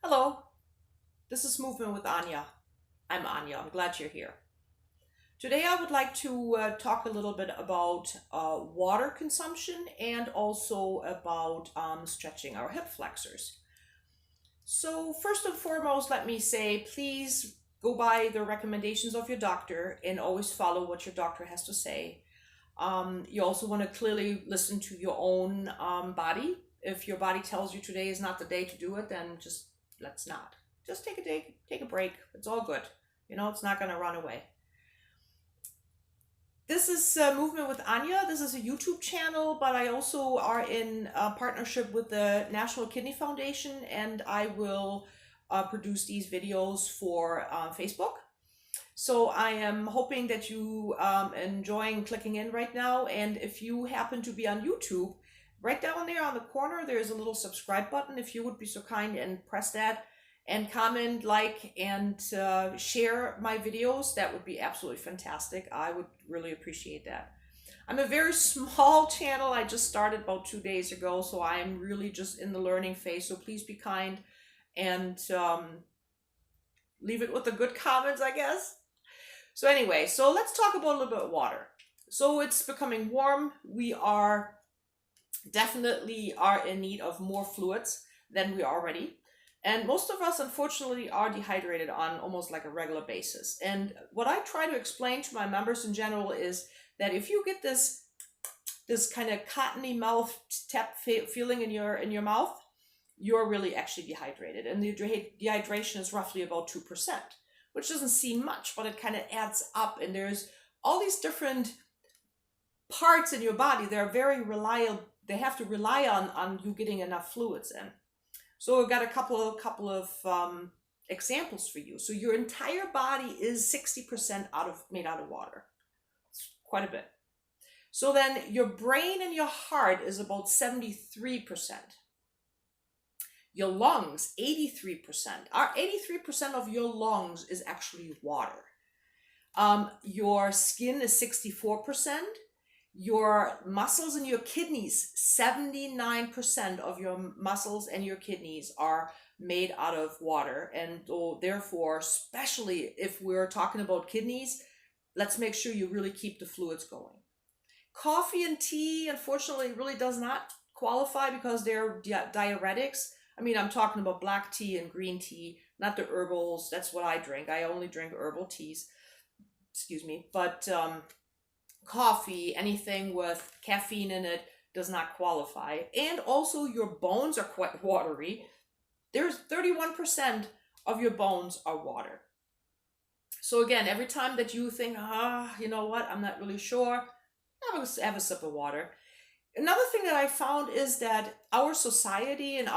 Hello, this is Movement with Anja. I'm Anja. I'm glad you're here. Today, I would like to talk a little bit about water consumption and also about stretching our hip flexors. So, first and foremost, let me say please go by the recommendations of your doctor and always follow what your doctor has to say. You also want to clearly listen to your own body. If your body tells you today is not the day to do it, then just let's not. Just take a day, take a break. It's all good. It's not going to run away. This is Movement with Anja. This is a YouTube channel, but I also are in partnership with the National Kidney Foundation, and I will produce these videos for Facebook. So I am hoping that you enjoying clicking in right now. And if you happen to be on YouTube, right down there on the corner, there's a little subscribe button. If you would be so kind and press that and comment, like, and share my videos, that would be absolutely fantastic. I would really appreciate that. I'm a very small channel. I just started about 2 days ago, so I'm really just in the learning phase. So please be kind and leave it with the good comments, I guess. So anyway, so let's talk about a little bit of water. So it's becoming warm. We are definitely are in need of more fluids than we are already. And most of us, unfortunately, are dehydrated on almost like a regular basis. And what I try to explain to my members in general is that if you get this kind of cottony mouth tap feeling in your mouth, you're really actually dehydrated. And the dehydration is roughly about 2%, which doesn't seem much, but it kind of adds up. And there's all these different parts in your body that are very reliable. They have to rely on you getting enough fluids in. So I've got a couple of examples for you. So your entire body is 60% made out of water. It's quite a bit. So then your brain and your heart is about 73%. Your lungs, 83%. Our 83% of your lungs is actually water. Your skin is 64%. Your muscles and your kidneys, 79% of your muscles and your kidneys are made out of water. And therefore, especially if we're talking about kidneys, let's make sure you really keep the fluids going. Coffee and tea, unfortunately, really does not qualify because they're diuretics. I mean, I'm talking about black tea and green tea, not the herbals. That's what I drink. I only drink herbal teas. Excuse me. But coffee, anything with caffeine in it, does not qualify. And also your bones are quite watery. There's 31% of your bones are water. So again, every time that you think, you know what, I'm not really sure, have a sip of water. Another thing that I found is that our society and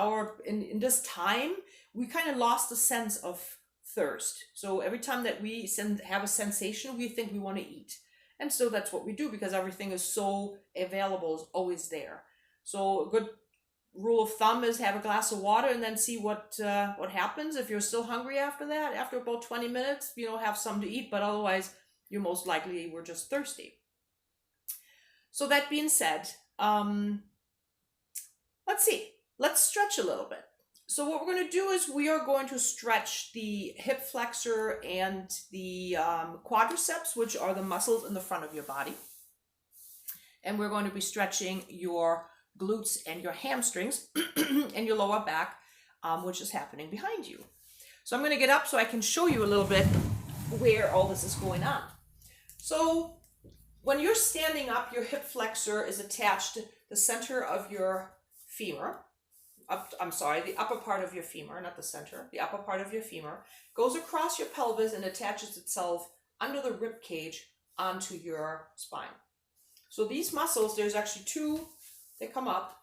in this time, we kind of lost the sense of thirst. So every time that we have a sensation, we think we want to eat. And so that's what we do because everything is so available, is always there. So a good rule of thumb is have a glass of water and then see what happens. If you're still hungry after that, after about 20 minutes, have something to eat, but otherwise you most likely were just thirsty. So that being said, let's stretch a little bit. So what we're going to do is we are going to stretch the hip flexor and the quadriceps, which are the muscles in the front of your body. And we're going to be stretching your glutes and your hamstrings and your lower back, which is happening behind you. So I'm going to get up so I can show you a little bit where all this is going on. So when you're standing up, your hip flexor is attached to the center of your femur. The upper part of your femur, not the center, the upper part of your femur, goes across your pelvis and attaches itself under the rib cage onto your spine. So these muscles, there's actually two, they come up.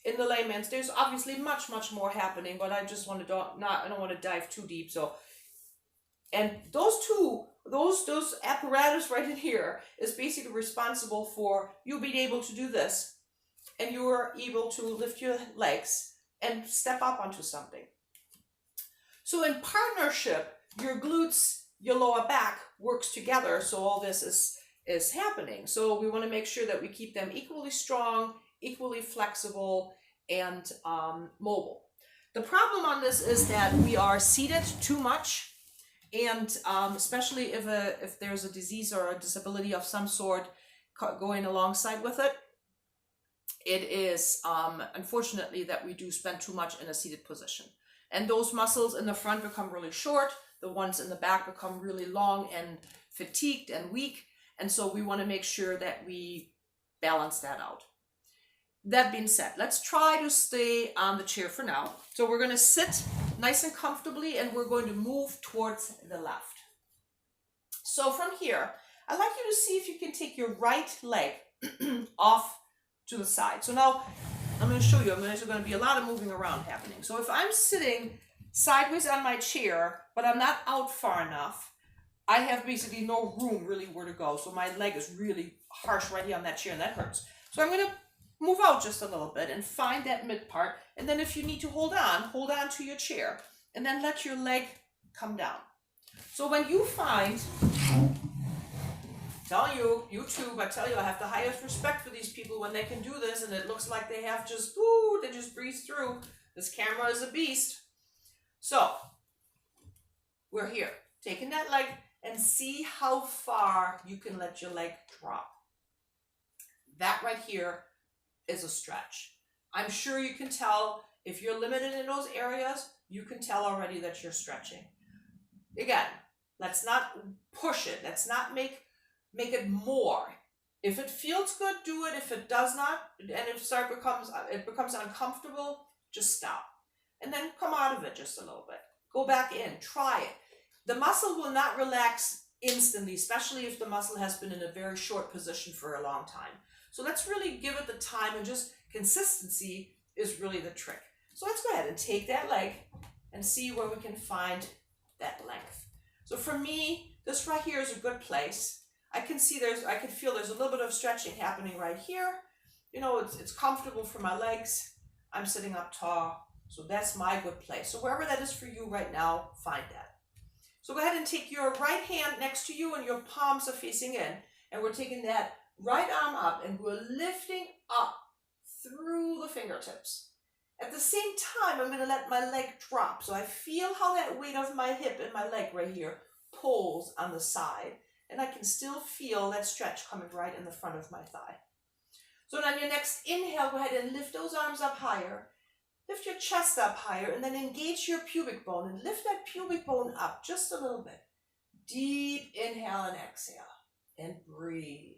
In the layman's, there's obviously much, much more happening, but I just want to I don't want to dive too deep. So, and those apparatus right in here is basically responsible for you being able to do this, and you are able to lift your legs and step up onto something. So in partnership, your glutes, your lower back works together. So all this is happening. So we want to make sure that we keep them equally strong, equally flexible, and mobile. The problem on this is that we are seated too much, and especially if there's a disease or a disability of some sort going alongside with it, it is unfortunately that we do spend too much in a seated position. And those muscles in the front become really short, the ones in the back become really long and fatigued and weak, and so we want to make sure that we balance that out. That being said, let's try to stay on the chair for now. So we're going to sit nice and comfortably, and we're going to move towards the left. So from here, I'd like you to see if you can take your right leg off to the side. So now I'm going to show you, there's going to be a lot of moving around happening. So if I'm sitting sideways on my chair, but I'm not out far enough, I have basically no room really where to go. So my leg is really harsh right here on that chair, and that hurts. So I'm going to move out just a little bit and find that mid part. And then if you need to hold on to your chair, and then let your leg come down. So when you find, telling you, YouTube, I tell you, I have the highest respect for these people when they can do this, and it looks like they have just, they just breeze through. This camera is a beast. So, we're here, taking that leg, and see how far you can let your leg drop. That right here is a stretch. I'm sure you can tell, if you're limited in those areas, you can tell already that you're stretching. Again, let's not push it. Let's not make it more. If it feels good, do it. If it does not, and if it becomes uncomfortable, just stop. And then come out of it just a little bit. Go back in, try it. The muscle will not relax instantly, especially if the muscle has been in a very short position for a long time. So let's really give it the time, and just consistency is really the trick. So let's go ahead and take that leg and see where we can find that length. So for me, this right here is a good place. I can feel there's a little bit of stretching happening right here. You know, it's comfortable for my legs. I'm sitting up tall, so that's my good place. So wherever that is for you right now, find that. So go ahead and take your right hand next to you, and your palms are facing in, and we're taking that right arm up, and we're lifting up through the fingertips. At the same time, I'm going to let my leg drop, so I feel how that weight of my hip and my leg right here pulls on the side, and I can still feel that stretch coming right in the front of my thigh. So on your next inhale, go ahead and lift those arms up higher. Lift your chest up higher, and then engage your pubic bone, and lift that pubic bone up just a little bit. Deep inhale and exhale, and breathe.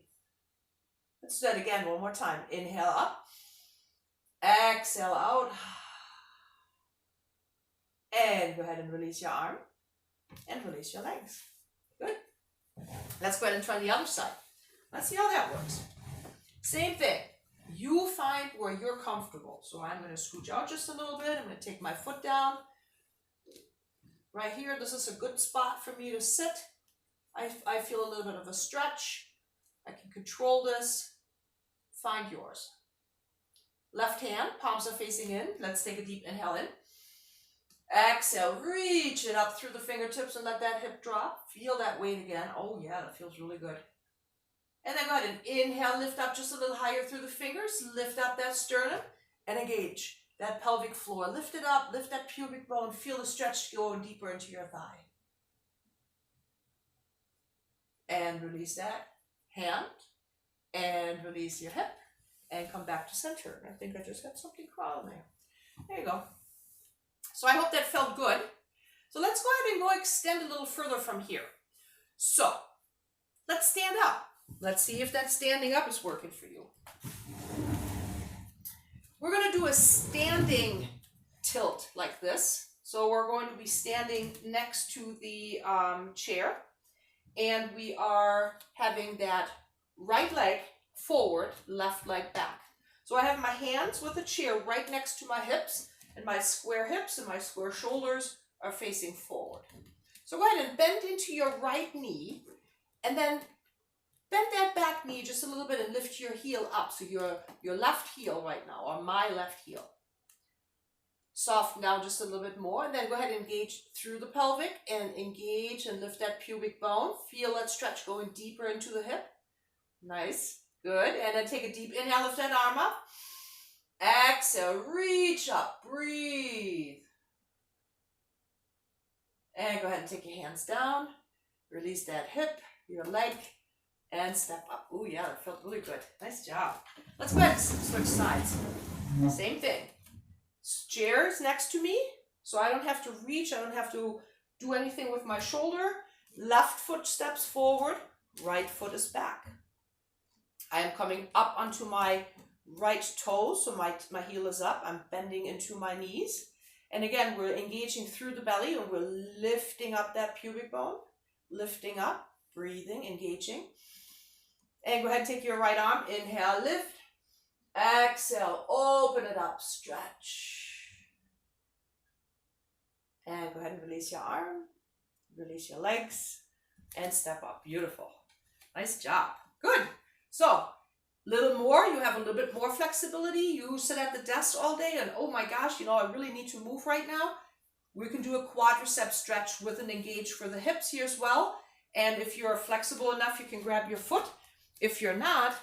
Let's do that again one more time. Inhale up, exhale out, and go ahead and release your arm, and release your legs. Good. Let's go ahead and try the other side. Let's see how that works. Same thing. You find where you're comfortable. So I'm going to scooch out just a little bit. I'm going to take my foot down. Right here, this is a good spot for me to sit. I feel a little bit of a stretch. I can control this. Find yours. Left hand, palms are facing in. Let's take a deep inhale in. Exhale, reach it up through the fingertips and let that hip drop. Feel that weight again. Oh yeah, that feels really good. And then go ahead and inhale, lift up just a little higher through the fingers. Lift up that sternum and engage that pelvic floor. Lift it up, lift that pubic bone. Feel the stretch going deeper into your thigh. And release that hand. And release your hip. And come back to center. I think I just had something crawling there. There you go. So I hope that felt good. So let's go ahead and go extend a little further from here. So let's stand up. Let's see if that standing up is working for you. We're going to do a standing tilt like this. So we're going to be standing next to the chair, and we are having that right leg forward, left leg back. So I have my hands with the chair right next to my hips, and my square hips and my square shoulders are facing forward. So go ahead and bend into your right knee, and then bend that back knee just a little bit and lift your heel up. So your left heel right now, or my left heel. Soften down just a little bit more, and then go ahead and engage through the pelvic and engage and lift that pubic bone. Feel that stretch going deeper into the hip. Nice, good. And then take a deep inhale, lift that arm up. Exhale, reach up, breathe. And go ahead and take your hands down. Release that hip, your leg, and step up. Oh yeah, that felt really good. Nice job. Let's go ahead and switch sides. Same thing. Chairs next to me, so I don't have to reach. I don't have to do anything with my shoulder. Left foot steps forward. Right foot is back. I am coming up onto my right toe, so my heel is up. I'm bending into my knees. And again, we're engaging through the belly and we're lifting up that pubic bone. Lifting up, breathing, engaging. And go ahead and take your right arm. Inhale, lift. Exhale, open it up, stretch. And go ahead and release your arm. Release your legs. And step up. Beautiful. Nice job. Good. So, little more, you have a little bit more flexibility. You sit at the desk all day and oh my gosh, I really need to move right now. We can do a quadricep stretch with an engage for the hips here as well. And if you're flexible enough, you can grab your foot. If you're not,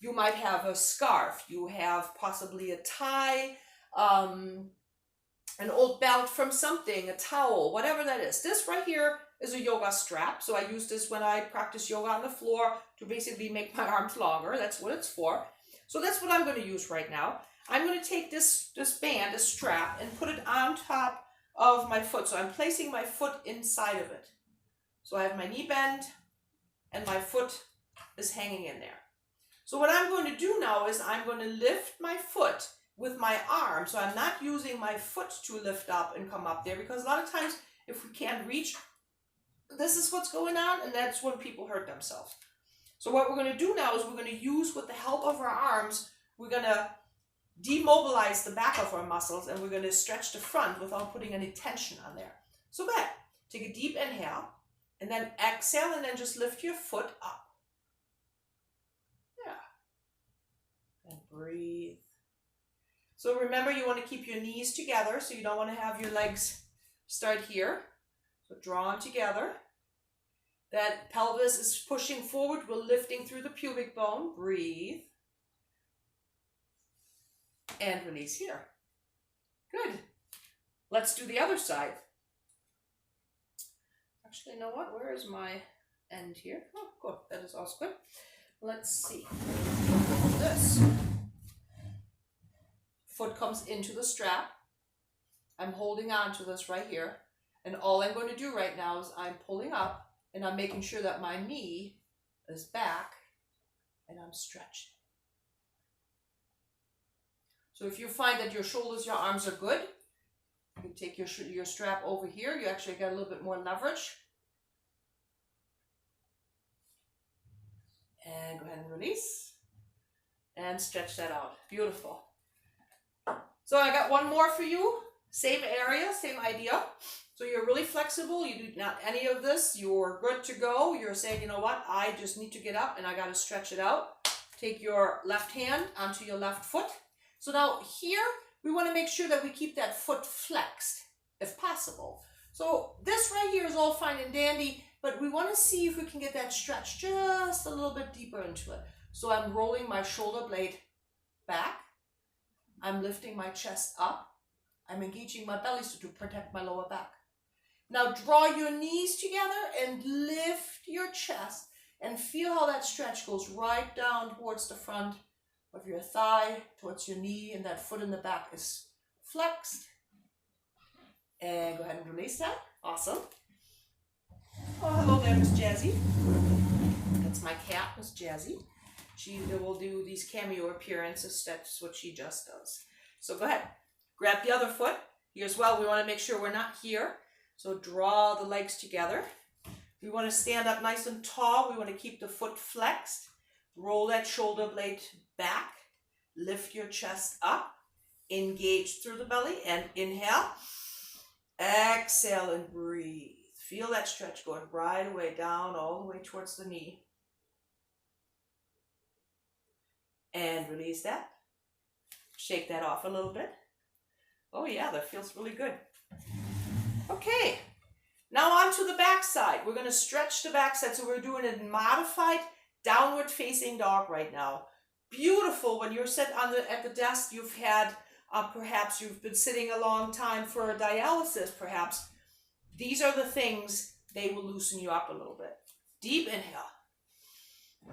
you might have a scarf. You have possibly a tie, an old belt from something, a towel, whatever that is. This right here is a yoga strap. So I use this when I practice yoga on the floor to basically make my arms longer. That's what it's for. So that's what I'm going to use right now. I'm going to take this band, this strap, and put it on top of my foot. So I'm placing my foot inside of it. So I have my knee bend and my foot is hanging in there. So what I'm going to do now is I'm going to lift my foot with my arm. So I'm not using my foot to lift up and come up there, because a lot of times if we can't reach, this is what's going on, and that's when people hurt themselves. So what we're going to do now is we're going to use, with the help of our arms, we're going to demobilize the back of our muscles and we're going to stretch the front without putting any tension on there. So go ahead, take a deep inhale and then exhale and then just lift your foot up. Yeah. And breathe. So remember, you want to keep your knees together, so you don't want to have your legs start here. So draw them together. That pelvis is pushing forward. We're lifting through the pubic bone. Breathe. And release here. Good. Let's do the other side. Actually, you know what? Where is my end here? Oh, good. That is also good. Let's see. This. Foot comes into the strap. I'm holding on to this right here. And all I'm going to do right now is I'm pulling up and I'm making sure that my knee is back and I'm stretching. So if you find that your shoulders, your arms are good, you take your strap over here. You actually get a little bit more leverage. And go ahead and release. And stretch that out. Beautiful. So I got one more for you. Same area, same idea. So you're really flexible. You do not any of this. You're good to go. You're saying, you know what? I just need to get up and I got to stretch it out. Take your left hand onto your left foot. So now here, we want to make sure that we keep that foot flexed, if possible. So this right here is all fine and dandy, but we want to see if we can get that stretch just a little bit deeper into it. So I'm rolling my shoulder blade back. I'm lifting my chest up. I'm engaging my belly to protect my lower back. Now draw your knees together and lift your chest and feel how that stretch goes right down towards the front of your thigh, towards your knee, and that foot in the back is flexed. And go ahead and release that. Awesome. Oh, hello there, Miss Jazzy. That's my cat, Miss Jazzy. She will do these cameo appearances. That's what she just does. So go ahead. Grab the other foot. Here as well, we want to make sure we're not here. So draw the legs together. We want to stand up nice and tall. We want to keep the foot flexed. Roll that shoulder blade back. Lift your chest up. Engage through the belly and inhale. Exhale and breathe. Feel that stretch going right away down all the way towards the knee. And release that. Shake that off a little bit. Oh yeah, that feels really good. Okay, now on to the back side. We're going to stretch the back side. So we're doing a modified downward facing dog right now. Beautiful. When you're sitting at the desk, you've had, perhaps you've been sitting a long time for dialysis, perhaps. These are the things, they will loosen you up a little bit. Deep inhale.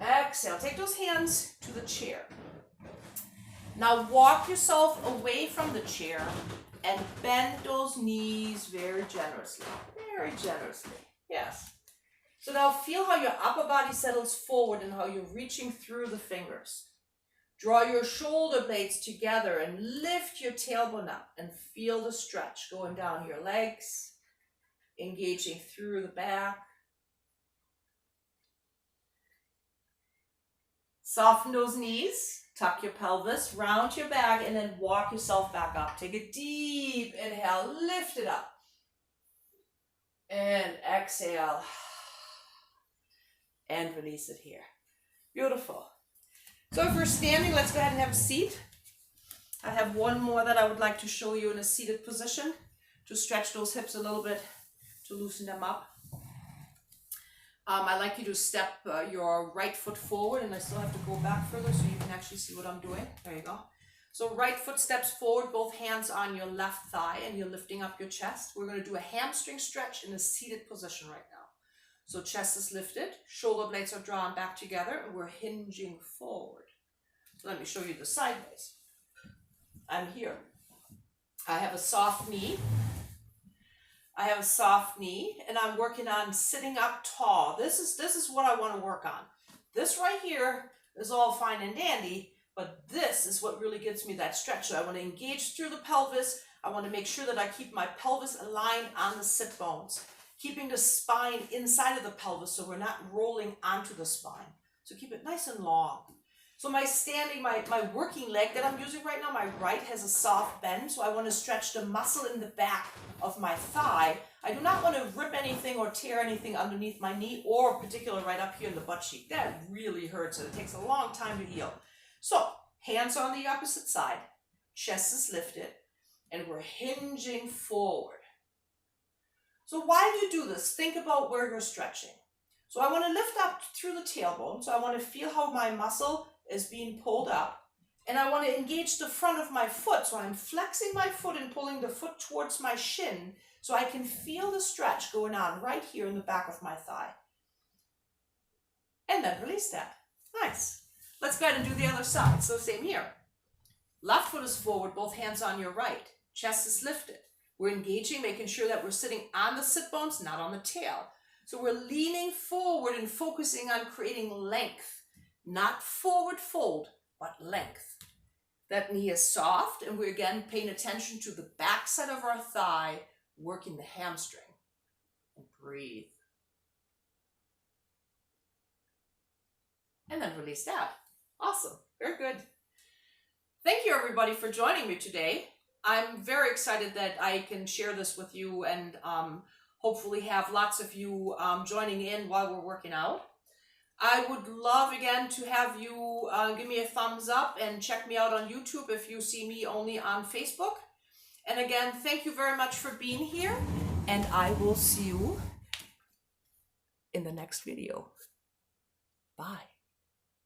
Exhale. Take those hands to the chair. Now walk yourself away from the chair and bend those knees very generously. Very generously. Yes. So now feel how your upper body settles forward and how you're reaching through the fingers. Draw your shoulder blades together and lift your tailbone up and feel the stretch going down your legs, engaging through the back. Soften those knees, tuck your pelvis, round your back, and then walk yourself back up. Take a deep inhale, lift it up. And exhale. And release it here. Beautiful. So if we're standing, let's go ahead and have a seat. I have one more that I would like to show you in a seated position to stretch those hips a little bit, to loosen them up. I like you to step your right foot forward, and I still have to go back further so you can actually see what I'm doing. There you go. So right foot steps forward, both hands on your left thigh, and you're lifting up your chest. We're going to do a hamstring stretch in a seated position right now. So chest is lifted, shoulder blades are drawn back together, and we're hinging forward. So let me show you the sideways. I'm here. I have a soft knee. And I'm working on sitting up tall. This is what I want to work on. This right here is all fine and dandy, but this is what really gives me that stretch. So I want to engage through the pelvis. I want to make sure that I keep my pelvis aligned on the sit bones, keeping the spine inside of the pelvis so we're not rolling onto the spine. So keep it nice and long. So my working leg that I'm using right now, my right has a soft bend, so I want to stretch the muscle in the back of my thigh. I do not want to rip anything or tear anything underneath my knee, or particularly right up here in the butt cheek. That really hurts, and it takes a long time to heal. So hands on the opposite side, chest is lifted, and we're hinging forward. So while you do this, think about where you're stretching. So I want to lift up through the tailbone, so I want to feel how my muscle is being pulled up, and I want to engage the front of my foot, so I'm flexing my foot and pulling the foot towards my shin so I can feel the stretch going on right here in the back of my thigh. And then release that. Nice. Let's go ahead and do the other side. So same here. Left foot is forward, both hands on your right. Chest is lifted. We're engaging, making sure that we're sitting on the sit bones, not on the tail. So we're leaning forward and focusing on creating length. Not forward fold, but length. That knee is soft, and we're again paying attention to the back side of our thigh, working the hamstring. And breathe. And then release that. Awesome. Very good. Thank you, everybody, for joining me today. I'm very excited that I can share this with you and hopefully have lots of you joining in while we're working out. I would love, again, to have you give me a thumbs up and check me out on YouTube if you see me only on Facebook. And again, thank you very much for being here, and I will see you in the next video. Bye.